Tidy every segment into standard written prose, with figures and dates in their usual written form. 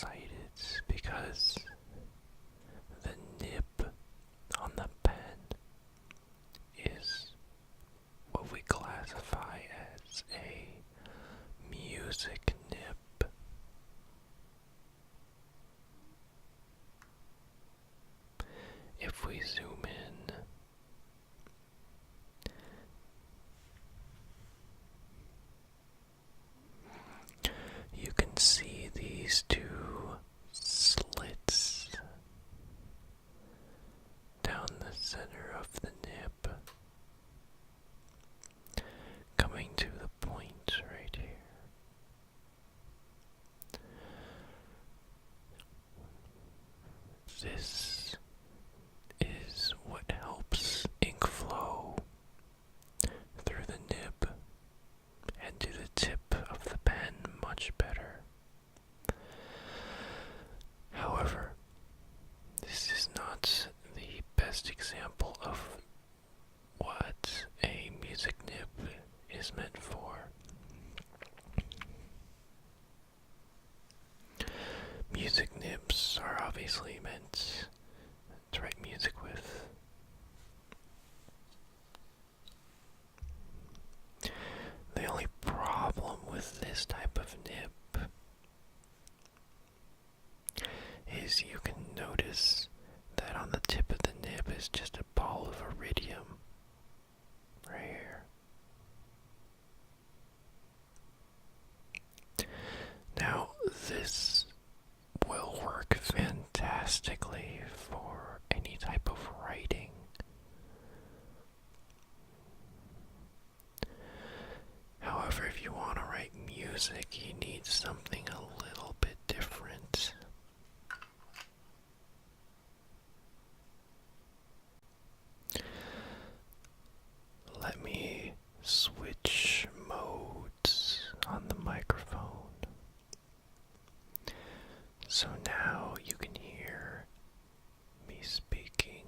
excited because the nib on the pen is what we classify as a music nib. If we zoom in, you can see these two slits down the center of the nib, coming to the point right here. This is what helps ink flow through the nib and to the tip of the pen much better. However, this is not the best example of what a music nib is meant for. Music nibs are obviously meant to write music with. The only problem with this type of nib is you can notice that on the tip of the nib is just a ball of iridium right here. Now, this will work fantastically for any type of writing. However, if you want to write music, you need something a little bit different. Let me switch modes on the microphone. So now you can hear me speaking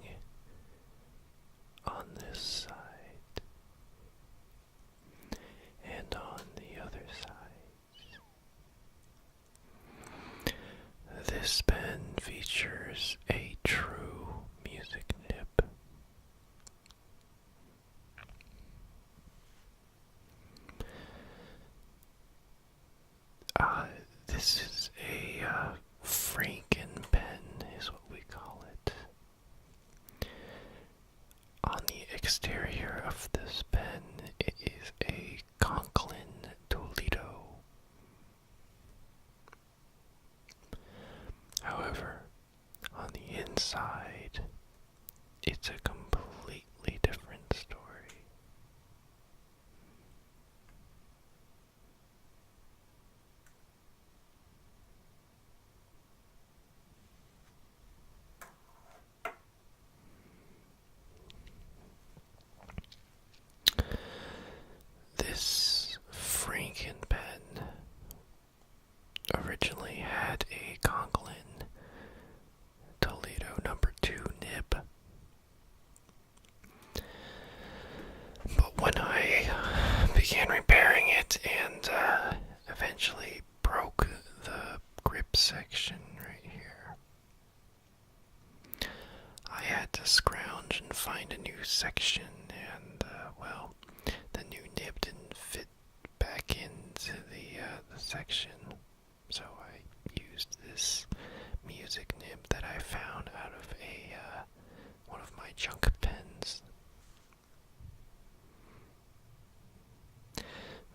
on this side and on the other side. This pen features a true music nib. This is a Franken pen is what we call it. On the exterior of this pen, it is a Conklin Toledo. However, on the inside, it's a completely different story. This Franken pen originally had a Conklin Toledo number 2 nib. But when I began repairing it and eventually broke the grip section right here, I had to scrounge and find a new section, and well, the new nib didn't fit back into the section, so I used this music nib that I found out of one of my junk pens.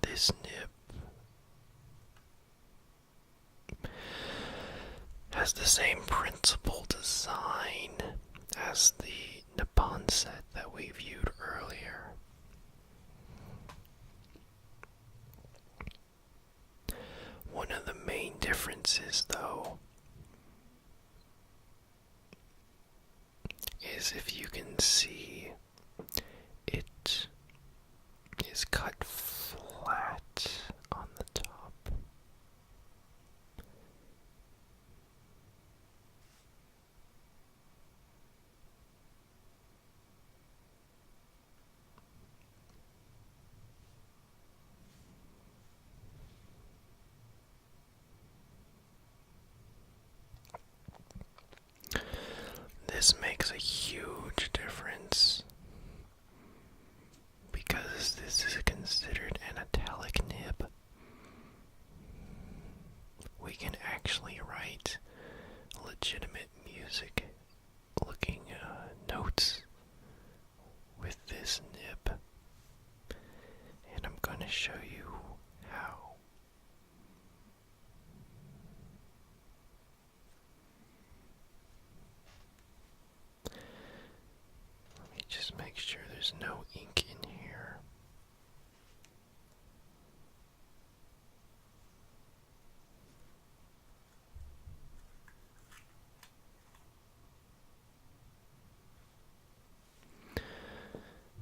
This nib has the same principal design as the Nippon set that we viewed earlier. One of the main differences, though, is if you can see, it is cut flat on the top. this makes a huge difference because this is considered an italic nib. We can actually write legitimate music looking notes with this nib, and I'm going to show you how. Let me just make sure there's no ink in here.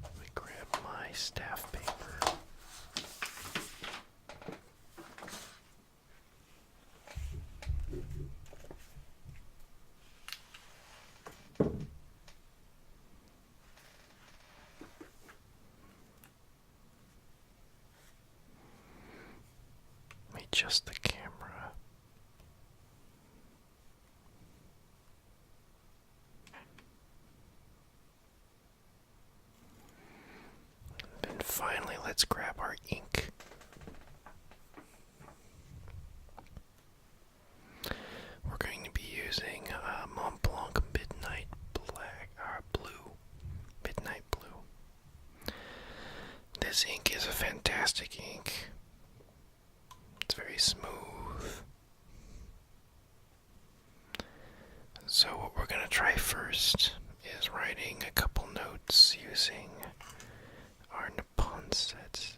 Let me grab my staff paper. Adjust the camera. And finally, let's grab our ink. We're going to be using Mont Blanc Midnight Blue. Midnight Blue. This ink is a fantastic ink. It's very smooth. So what we're going to try first is writing a couple notes using our Nippon sets.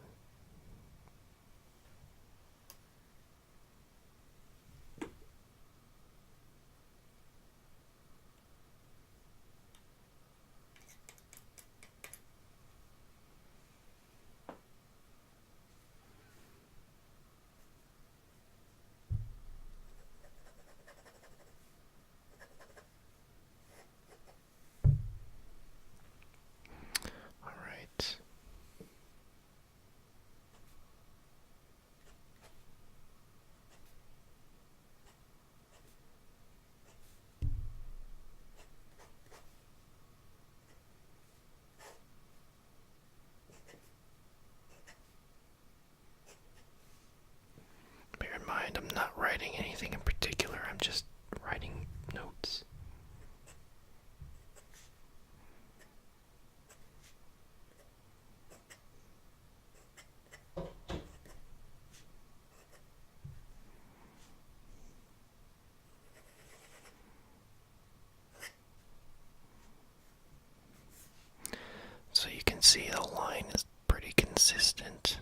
Bear in mind, I'm not writing anything in particular, I'm just writing notes. So you can see the line is pretty consistent.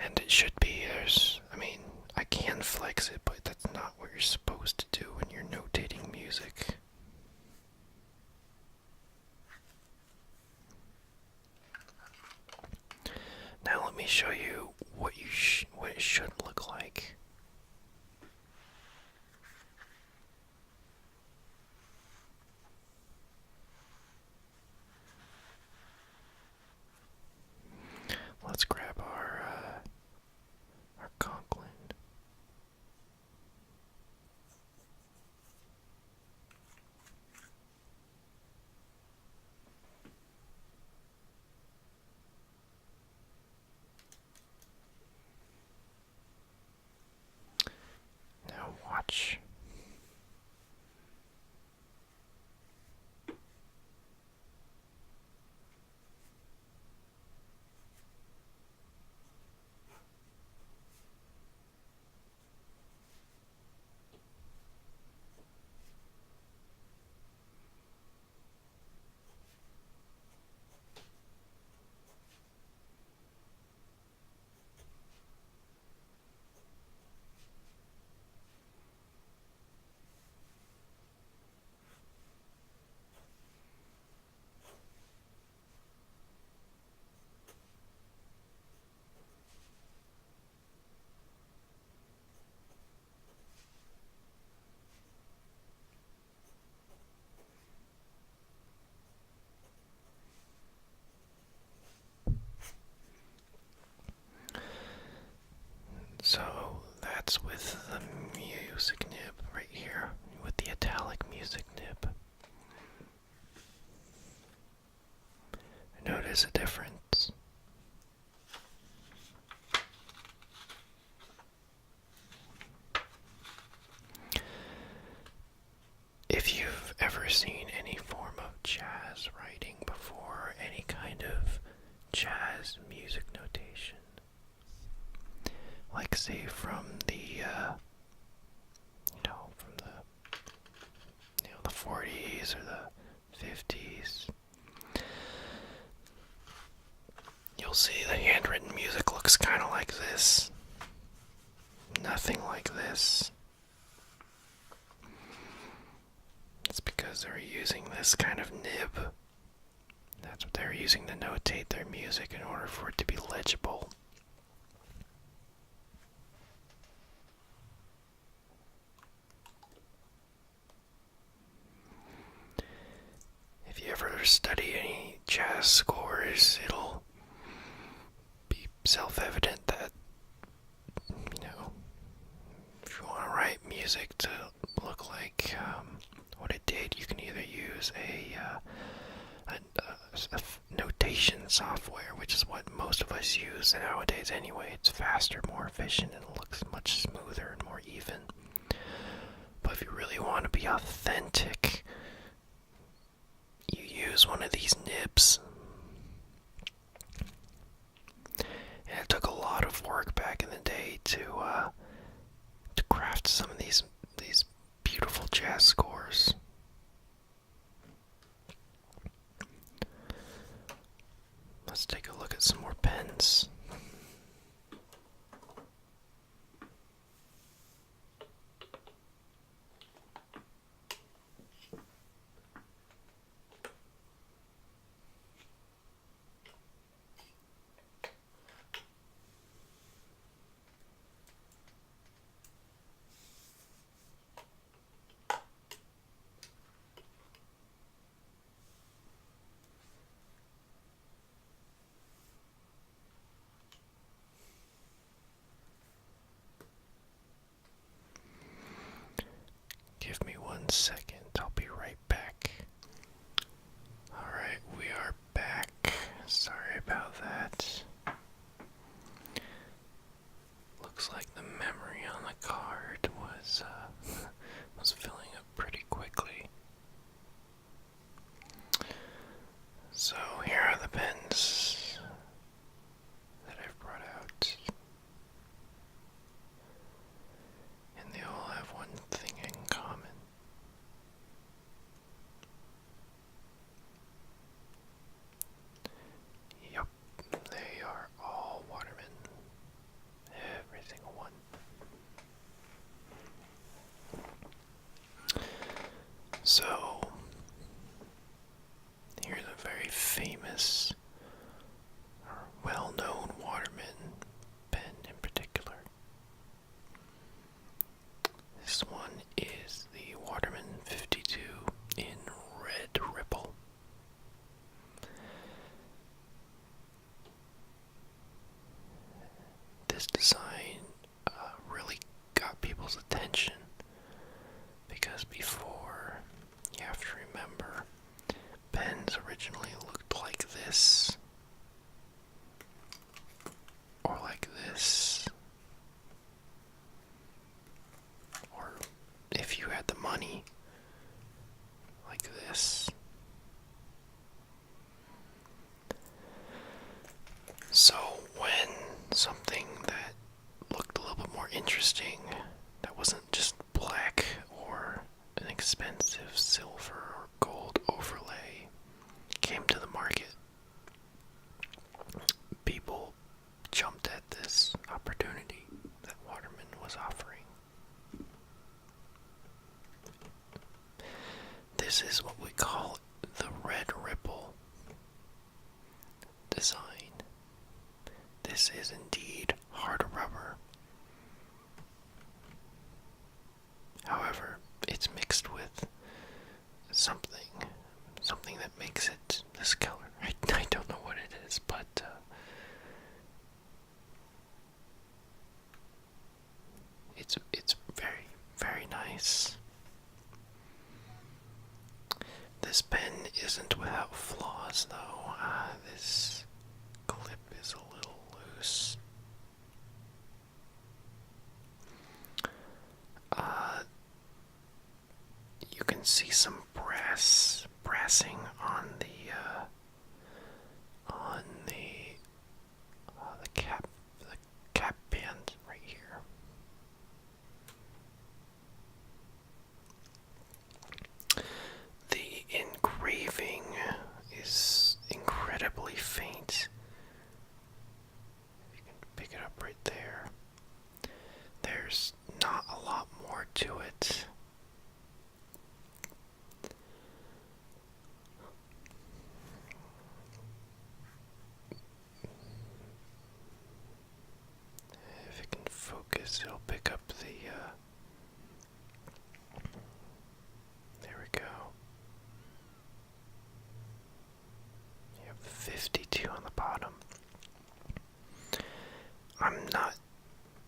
And it should be, I can flex it, but that's not what you're supposed to do when you're notating music. Now let me show you what it should look like. Let's grab our Conklin. Now watch. So that's with the music nib right here, with the Italian music nib. Notice a difference. If you've ever seen any form of jazz writing before, any kind of jazz music notation, like say from the, the 40s or the 50s, you'll see the handwritten music looks kind of like this. Nothing like this. It's because they're using this kind of nib. That's what they're using to notate their music in order for it to be legible. If you ever study any jazz scores, it'll be self-evident that, if you want to write music to look like what it did, you can either use a notation software, which is what most of us use nowadays anyway. It's faster, more efficient, and it looks much smoother and more even. But if you really want to be authentic, you use one of these nibs. And it took a lot of work back in the day to craft some of these beautiful jazz scores. Let's take a look at some more pens. Give me 1 second, I'll be right back. Alright, we are back. Sorry about that. Looks like the memory on the card was filling up pretty quickly. So here are the pens that I've brought out. And they all have one thing in common. Yup, they are all Waterman. Every single one. So, here's a very famous, or well-known Waterman pen in particular. This one is the Waterman 52 in Red Ripple. This design really got people's attention because before, you have to remember, pens originally looked like this, or like this, or if you had the money, like this. So when something that looked a little bit more interesting, that wasn't just black or an expensive silver or gold overlay, came to the market, people jumped at this opportunity that Waterman was offering. This is what we call the Red Ripple design. This is indeed hard rubber. However, it's mixed with something that makes it this color. I don't know what it is, but it's very, very nice. see some brassing on the cap band right here. The engraving is incredibly faint. You can pick it up right there. There's not a lot more to it. If it can focus, it'll pick up the, there we go. You have 52 on the bottom. I'm not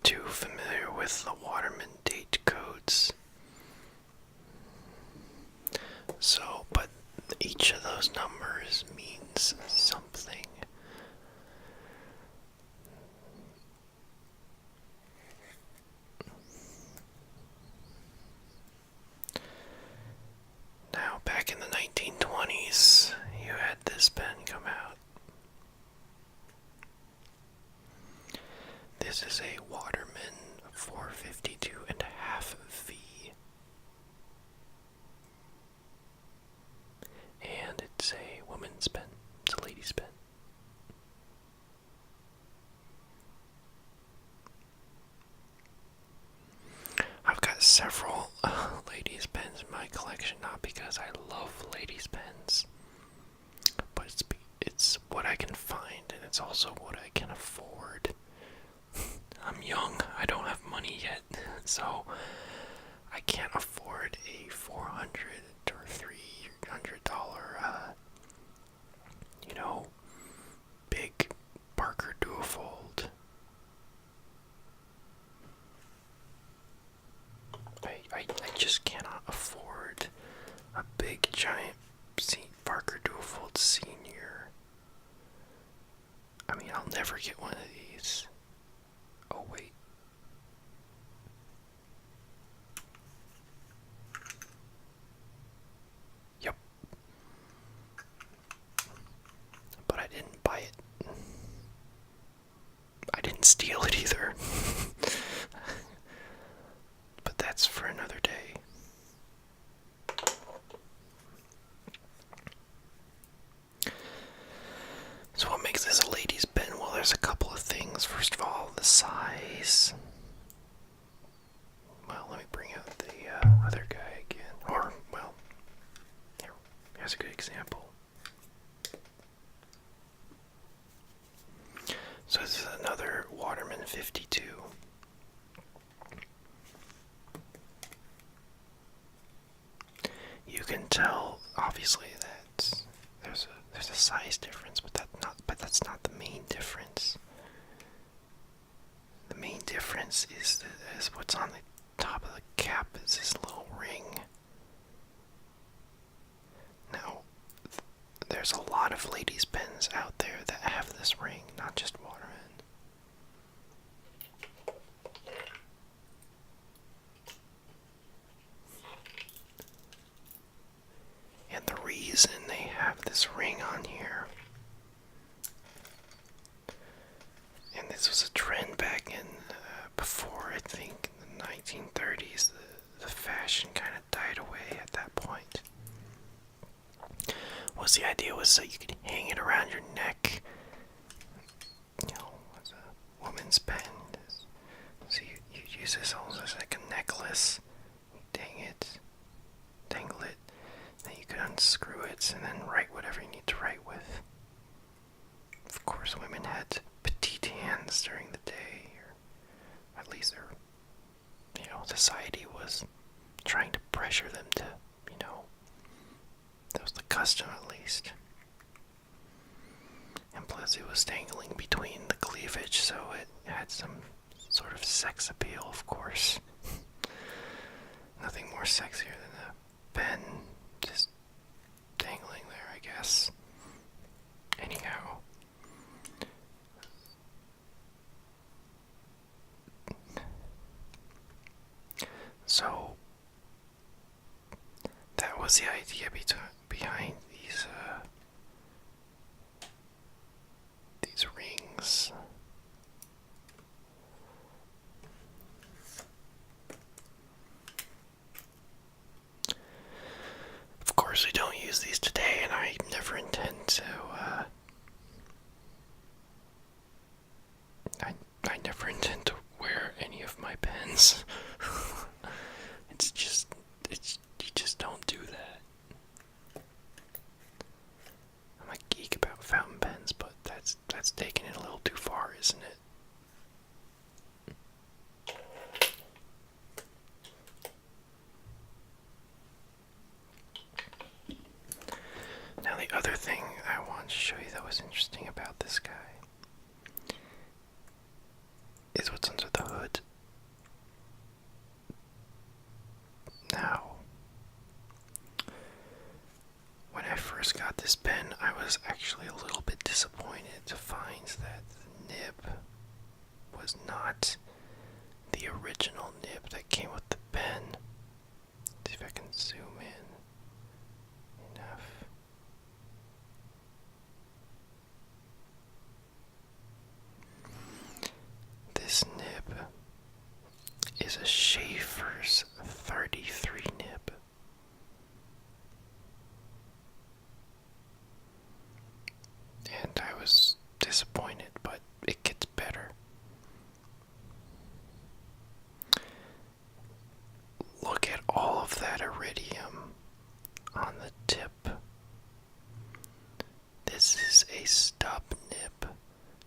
too familiar with the Waterman date codes. So, but each of those numbers means something. Now, back in the 1920s, you had this pen come out. This is a Waterman 452.5V. And it's a woman's pen. It's a lady's pen. I've got several ladies' pens in my collection, not because I love ladies' pens, but it's what I can find, and it's also what I can afford. I'm young, I don't have money yet, so I can't afford a $400 or $300, big Parker Duofold. I just cannot afford a big giant Parker Duofold Senior. I mean, I'll never get one of these. Oh wait. Yep. But I didn't buy it. I didn't steal it either. But that's for another day. So what makes this a lady's pen? Well, there's a couple of things. First of all, the size. Well, let me bring out the other guy again. Or, well, here's a good example. So this is another Waterman 52. You can tell, obviously, that there's a size difference, but that's not the main difference. The main difference is what's on the top of the cap is this little ring. Now, there's a lot of ladies' pens out there that have this ring, not just Waterman. And the reason they have this ring on here, and this was a trend back in before, I think, the 1930s, the fashion kind of died away at that point, was the idea was so you could hang it around your neck, as a woman's pen. So you use this almost as like a necklace, dangle it, then you could unscrew it and then write whatever you need to write with. Of course, women had petite hands during the day, or at least society was trying to pressure them to, that was the custom at least. And plus it was dangling between the cleavage, so it had some sort of sex appeal, of course. Nothing more sexier than a pen just dangling there, I guess. Anyhow. So, that was the idea behind these rings? Of course, we don't use these today, and I never intend to. I never intend to wear any of my pens. You just don't do that. I'm a geek about fountain pens, but that's taking it a little too far, isn't it? Now the other thing I want to show you that was interesting about this guy is what's under the hood. Now, when I first got this pen, I was actually a little bit disappointed to find that the nib was not the original nib that came with the pen. Let's see if I can zoom in enough. This nib is a Schaefer's 33 nib. And I was disappointed, but it gets better. Look at all of that iridium on the tip. This is a stub nib.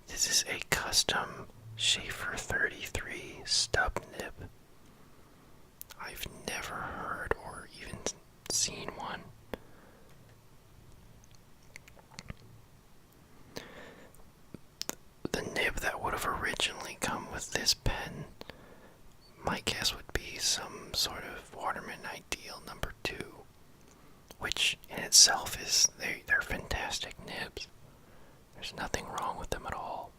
This is a custom Schaefer 33 stub nib. I've never heard or even seen one. The nib that would have originally come with this pen, my guess would be some sort of Waterman Ideal number 2, which in itself is, they're fantastic nibs. There's nothing wrong with them at all.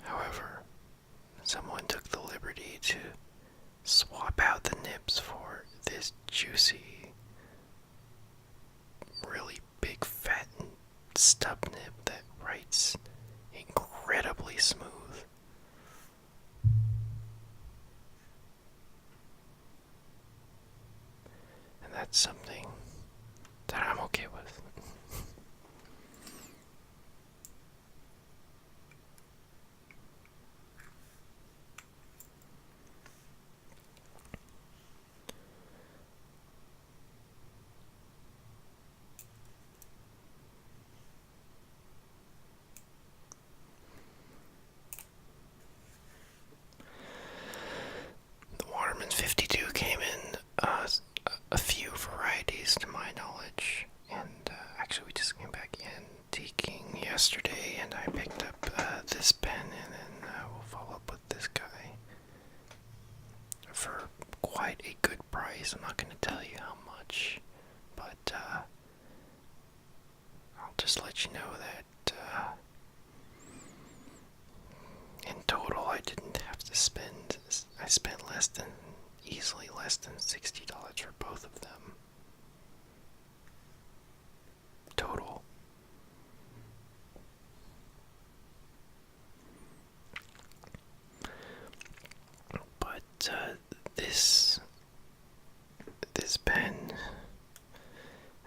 However, someone took the liberty to swap out the nibs for this juicy, really big fat stub nib that writes incredibly smooth. And that's something that I'm okay with. The Waterman 52 came in a few varieties to my knowledge, and actually we just came back antiquing yesterday, and I picked up this pen, and then we'll follow up with this guy for quite a good price. I'm not going to tell you how much, but I'll just let you know that in total I didn't have to spend, I spent easily less than $60 for both of them. Total. But this pen,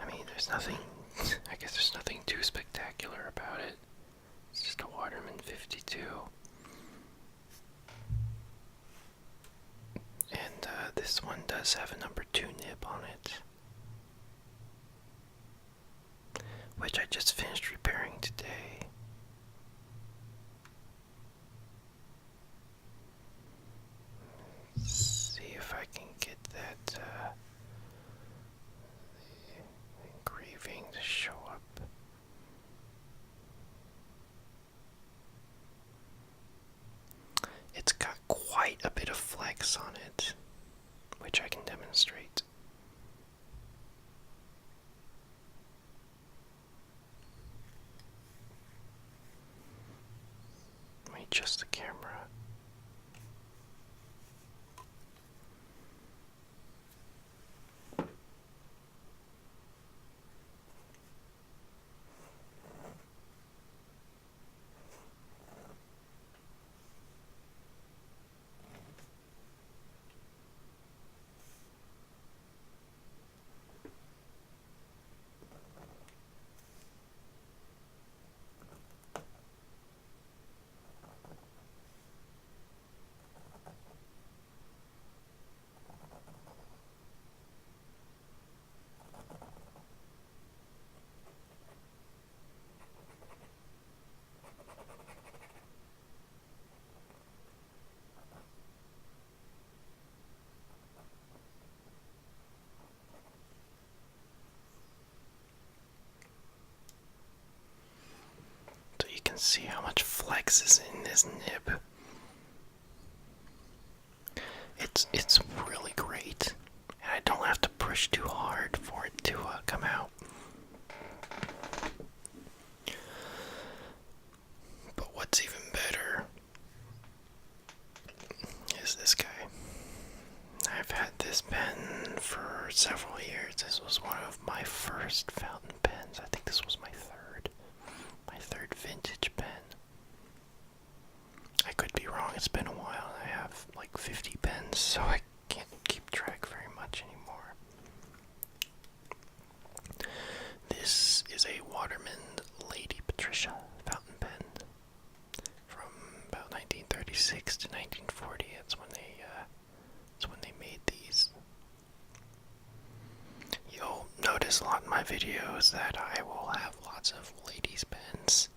I mean, there's nothing, I guess there's nothing too spectacular about it. It's just a Waterman 52. And this one does have a number 2 nib on it, which I just finished repairing today. Let's see if I can get that the engraving to show up. It's got quite a bit of flex on it, which I can demonstrate. Let me adjust the camera. see how much flex is in this nib. It's really great, and I don't have to push too hard for it to come out. But what's even better is this guy. I've had this pen for several years. This was one of my first fountain pens. I think this was my third vintage pen. I could be wrong, it's been a while. I have like 50 pens, so I can't keep track very much anymore. This is a Waterman Lady Patricia fountain pen from about 1936 to 1940. That's when they made these. You'll notice a lot in my videos that I will have lots of ladies' pens.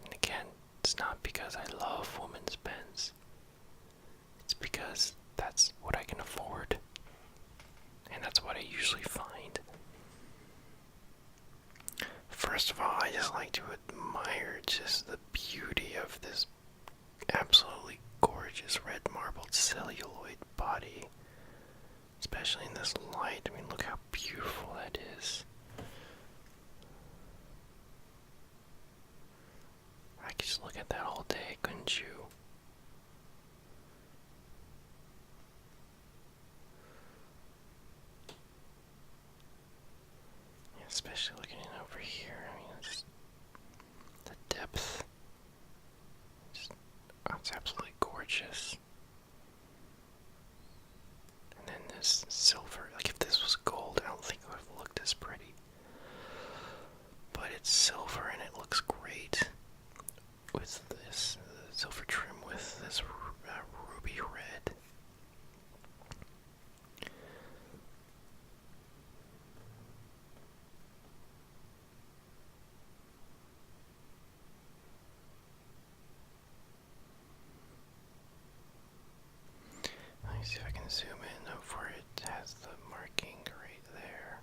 And again, it's not because I love women's pens. It's because that's what I can afford. And that's what I usually find. First of all, I just like to admire just the beauty of this absolutely gorgeous red marbled celluloid body. Especially in this light. I mean, look how beautiful that is. I could just look at that all day, couldn't you? Yeah, especially looking over here. I mean, just the depth. It's absolutely gorgeous. And then this silver. Like, if this was gold, I don't think it would have looked as pretty. But it's silver and it looks great. With this silver trim with this ruby red. Let me see if I can zoom in over it. It has the marking right there.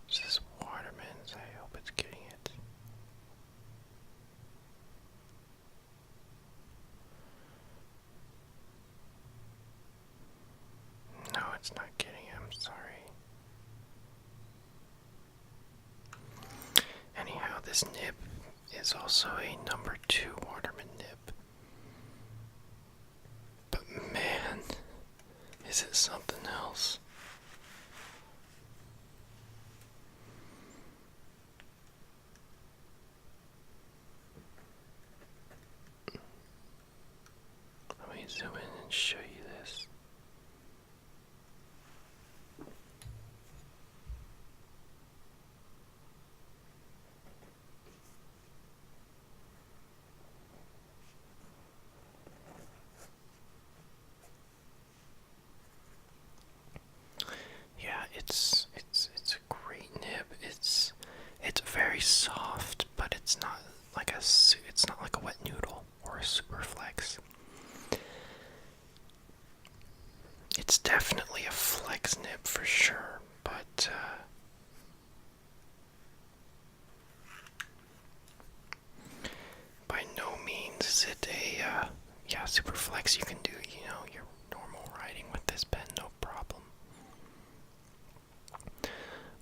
This is Waterman's. I hope it's getting it. No, it's not getting it. I'm sorry. Anyhow, this nib is also a number 2 Waterman nib. But man, is it something else. Let me zoom in and show you this. Yeah, it's a great nib. It's very soft, but it's not like a wet noodle or a super flex. It's definitely a flex nib for sure, but by no means is it a super flex. You can do, your normal riding with this pen, no problem.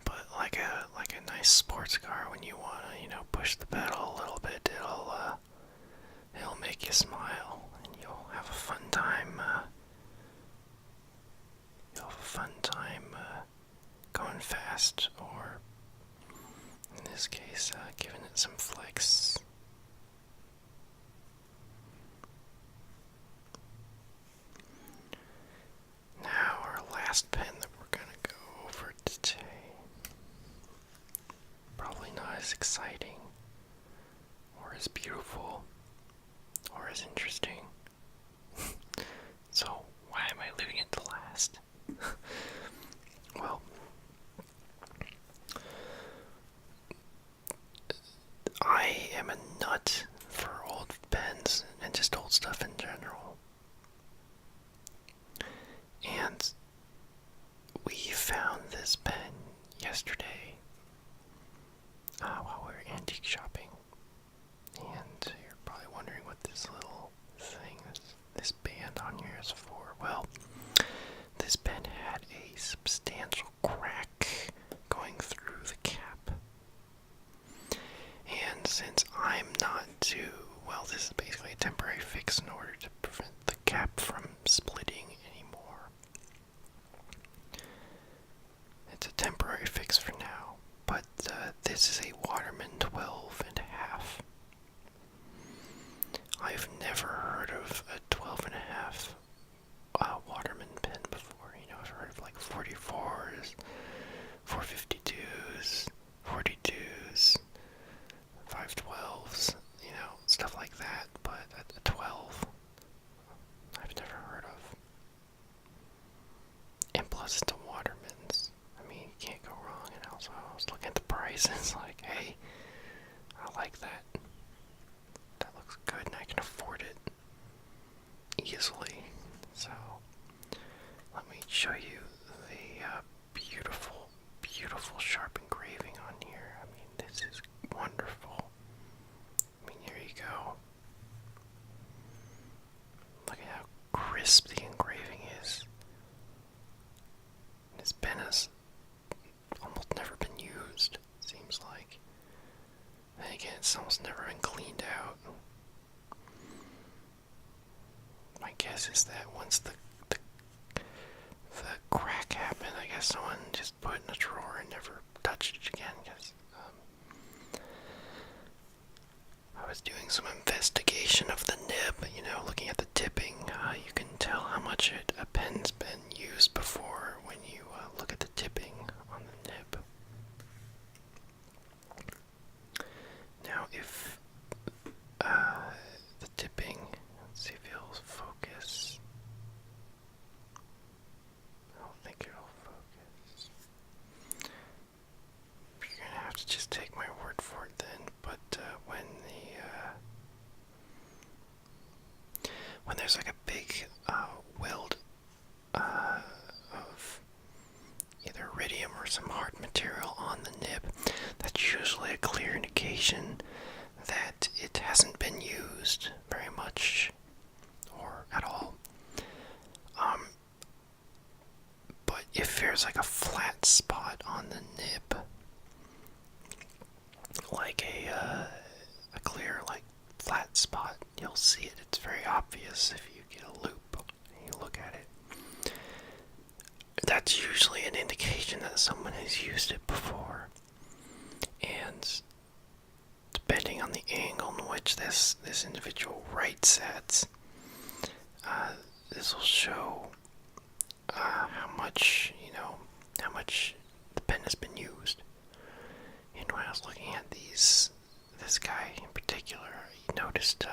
But like a nice sports car, when you wanna, push the pedal a little bit, it'll make you smile, and you'll have a fun time. Going fast, or in this case, giving it some flex. Now, our last pen that we're gonna go over today. Probably not as exciting, or as beautiful, or as interesting. So, why am I leaving it to last? Well, I am a nut for old pens and just old stuff in general. And we found this pen yesterday while we were antique shopping. fix in order to prevent the cap from splitting anymore. It's a temporary fix for now, but this is a Waterman 12.5. I've never heard of a 12.5 Waterman pen before. I've heard of like 44s, 452s, 42s, 512s, stuff like that, but a 12, I've never heard of. And plus it's a Waterman's. I mean, you can't go wrong, and also I was looking at the price, and it's like, hey, I like that. That looks good, and I can afford it easily. So, let me show you the beautiful, beautiful sharp engraving on here. I mean, this is wonderful. I mean, here you go. Look at how crisp the engraving is. This pen has almost never been used, it seems like. And again, it's almost never been cleaned out. My guess is that once the crack happened, I guess someone just put it in a drawer and never touched it again, because I was doing some investigation of the nib, looking at the tipping. You can tell how much a pen's been used before when you look at the tipping on the nib. Now, if the tipping, let's see if it'll focus. I don't think it'll focus. You're gonna have to just take my word for it then. But when there's like a big weld of either iridium or some hard material on the nib, that's usually a clear indication that it hasn't been used very much or at all. But if there's like a flat spot on the nib, like a clear flat spot, you'll see it. It's very obvious if you get a loop and you look at it. That's usually an indication that someone has used it before. And depending on the angle in which this individual writes at, this will show how much the pen has been used. And when I was looking at this guy in particular, I noticed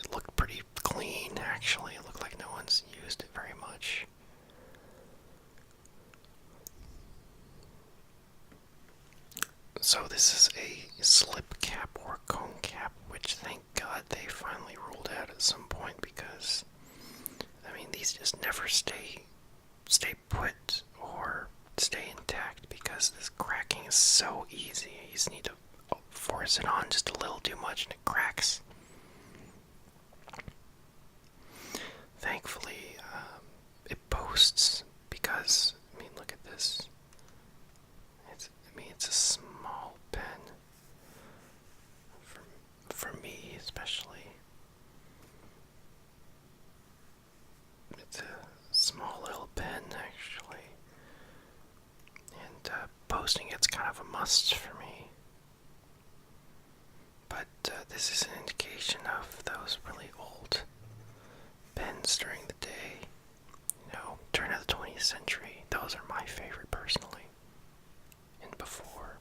it looked pretty clean, actually. It looked like no one's used it very much. So this is a slip cap or cone cap, which thank God they finally rolled out at some point, because these just never stay put or stay intact, because this cracking is so easy. You just need to force it on just a little too much and it cracks. Thankfully, it boasts, because look at this. It's a small pen for me, especially. It's a small little pen, actually, and posting it's kind of a must for me. But this is an indication of those really old pens during the day, turn of the 20th century. Those are my favorite, personally, and before.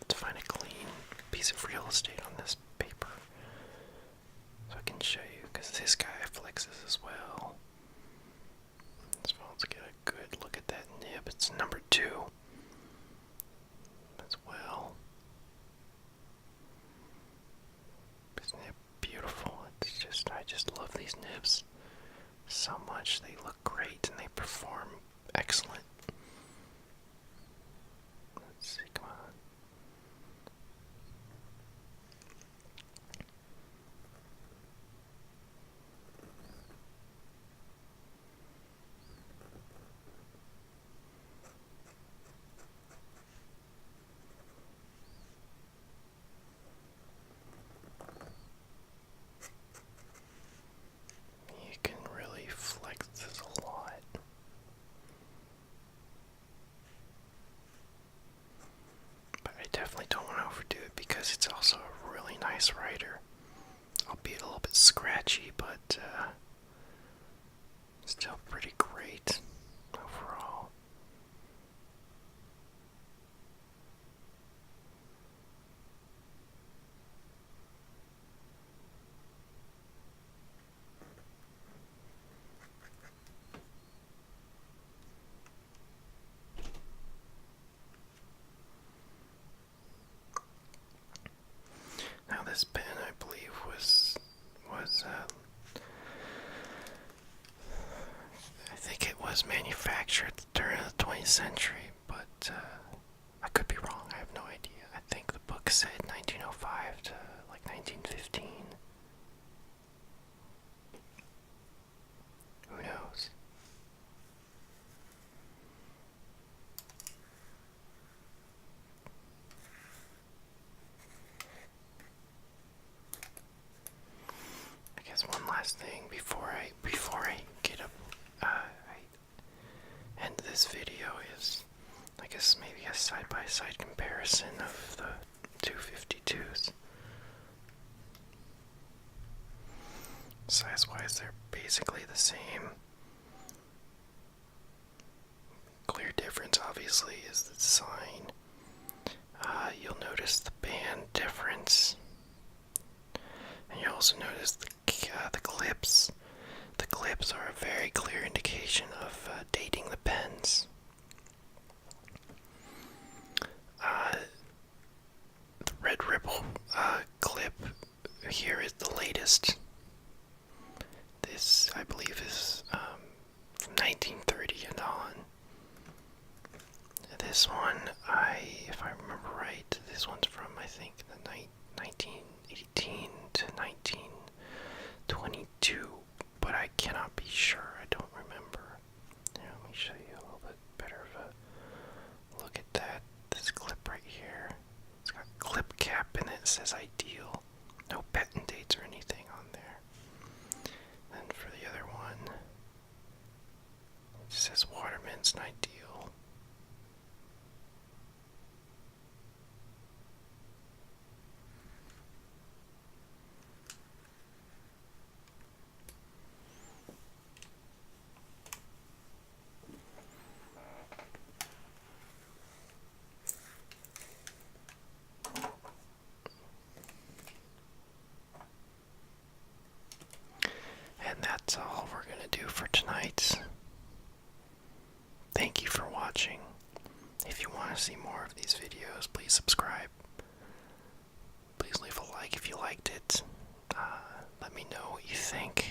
To find a clean piece of real estate on this paper, so I can show you, because this guy flexes as well. So let's get a good look at that nib. It's number 2 as well. Isn't it beautiful? I just love these nibs so much. They look great and they perform excellent. Let's see, come on. nice writer, albeit a little bit scratchy, but still pretty great overall. Now this pen, I believe, was I think it was manufactured at the turn of the 20th century, but I could be wrong. I have no idea. I think the book said 1905 to like 1915. Who knows? I guess one last thing before I get up, I end this video is, I guess, maybe a side-by-side comparison of the 252s. Size-wise, they're basically the same. Clear difference, obviously, is the design. You'll notice the band difference, and you also notice the clips. The clips are a very clear indication of dating the pens. The Red Ripple clip here is the latest. This, I believe, is from 1930 and on. This one, if I remember right, this one's from, I think, the 1918 to 1922, but I cannot be sure. I don't remember. Here, let me show you a little bit better of a look at that. This clip right here. It's got a clip cap in it. It says ideal. No patent dates or anything on there. Then for the other one, it says Waterman's an ideal. And that's all we're going to do for tonight. Thank you for watching. If you want to see more of these videos, please subscribe. Please leave a like if you liked it. Let me know what you think.